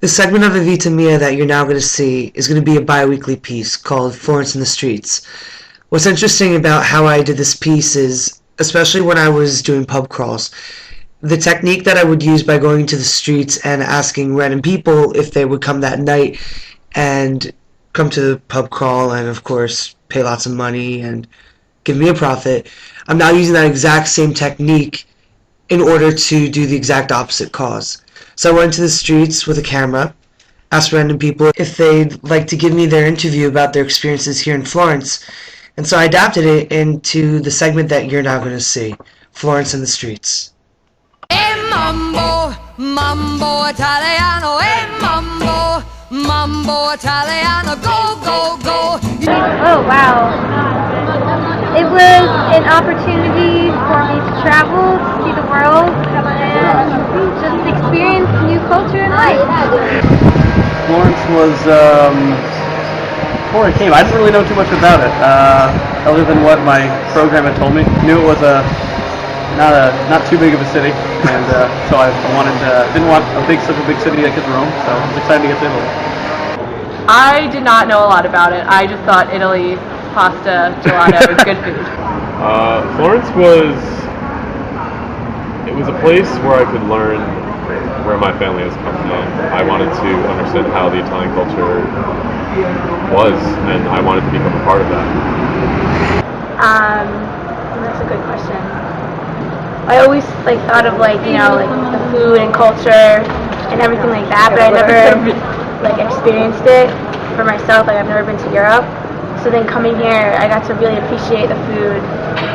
The segment of Vita Mia that you're now going to see is going to be a bi-weekly piece called Florence in the Streets. What's interesting about how I did this piece is, especially when I was doing pub crawls, the technique that I would use by going to the streets and asking random people if they would come that night and come to the pub crawl and, of course, pay lots of money and give me a profit. I'm now using that exact same technique in order to do the exact opposite cause. So I went to the streets with a camera, asked random people if they'd like to give me their interview about their experiences here in Florence, and so I adapted it into the segment that you're now going to see, Florence in the Streets. Hey mambo, mambo Italiano, hey mambo, mambo Italiano, go, go, go. Oh wow. It was an opportunity for me to travel, to see the world, and just experience new culture and life. Florence was, before I came, I didn't really know too much about it, other than what my program had told me. Knew it was not too big of a city, and so I didn't want such a big city like Rome, so I was excited to get to Italy. I did not know a lot about it. I just thought Italy, pasta, gelato, good food. Florence was a place where I could learn where my family has come from. I wanted to understand how the Italian culture was, and I wanted to become a part of that. That's a good question. I always thought of the food and culture and everything like that, but I never experienced it for myself. I've never been to Europe. So then coming here, I got to really appreciate the food,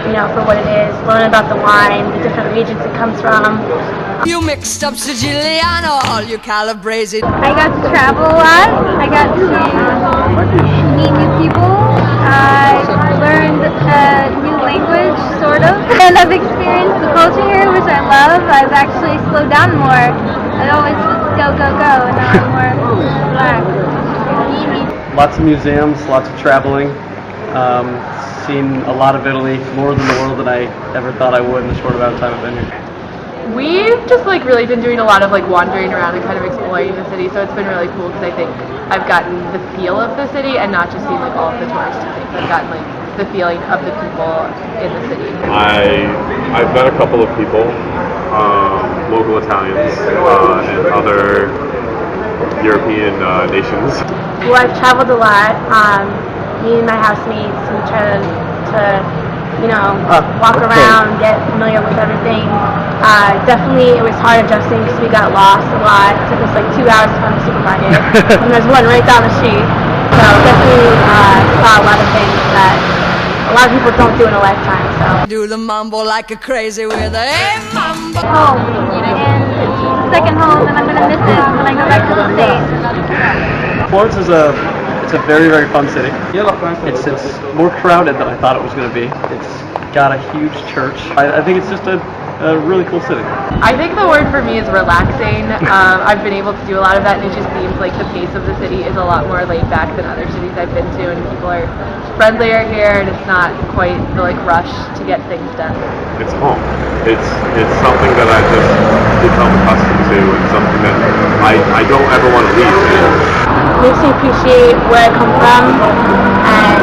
for what it is, learn about the wine, the different regions it comes from. You mixed up Siciliano, all you Calabrese. I got to travel a lot. I got to meet new people. I learned a new language, sort of. And I've experienced the culture here, which I love. I've actually slowed down more. I always was go, go, go, and now I'm more relaxed. Lots of museums, lots of traveling. Seen a lot of Italy, more than the world than I ever thought I would in the short amount of time I've been here. We've just really been doing a lot of wandering around and kind of exploring the city, so it's been really cool because I think I've gotten the feel of the city and not just seen all of the touristy things. I've gotten the feeling of the people in the city. I've met a couple of people, local Italians and other European nations. Well, I've traveled a lot. Me and my housemates, we try to walk around, get familiar with everything. Definitely, it was hard adjusting because we got lost a lot. It took us 2 hours to find the supermarket, and there's one right down the street. So definitely saw a lot of things that a lot of people don't do in a lifetime. So Do the mambo like a crazy with a hey mambo. home, and it's second home, and I'm gonna miss it when I go back to the States. Florence is a very, very fun city. It's more crowded than I thought it was going to be. It's got a huge church. I think it's just a really cool city. I think the word for me is relaxing. I've been able to do a lot of that, and it just seems like the pace of the city is a lot more laid back than other cities I've been to, and people are friendlier here, and it's not quite the rush to get things done. It's home. It's something that I've just become accustomed to, and something that I don't ever want to leave. Makes me appreciate where I come from and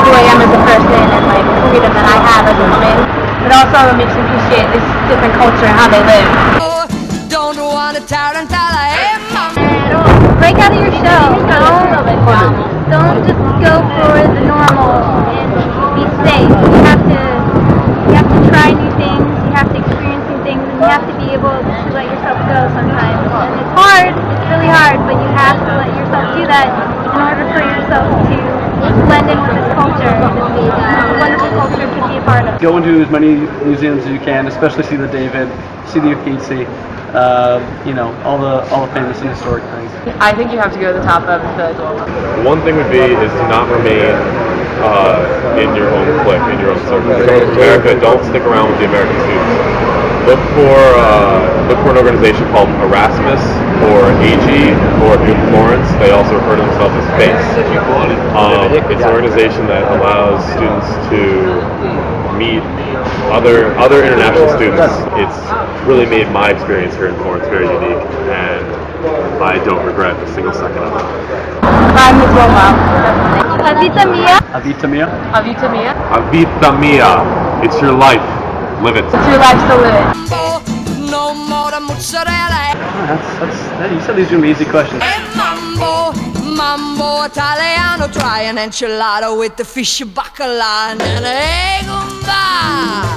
who I am as a person and the freedom that I have as a woman. But also it makes me appreciate this different culture and how they live. Don't want a tarantella, hey mambo. And break out of your shell. Don't just go for the normal and be safe. You have to try new things. You have to experience new things, and you have to be able to let yourself go sometimes. And it's hard. It's really hard, but you have to let yourself do that in order for yourself to blend in with this culture. This wonderful culture to be a part of. Go into as many museums as you can, especially see the David, see the Uffizi, all the famous and historic things. I think you have to go to the top of the Duomo. One thing would be is to not remain in your own clique, in your own circle. If you're coming from America, don't stick around with the American students. Look for an organization called Erasmus or AG, or if you're in Florence, they also refer to themselves as FACE. It's an organization that allows students to meet other international students. It's really made my experience here in Florence very unique, and I don't regret a single second of it. Mine as well, definitely. La vita mia. A vita mia. A vita mia. A vita mia. It's your life. Live it. It's your life, so live it. No more mozzarella. You said these are gonna be easy questions. Mambo Italiano, try an enchilada with the fish bacala and an egg umba.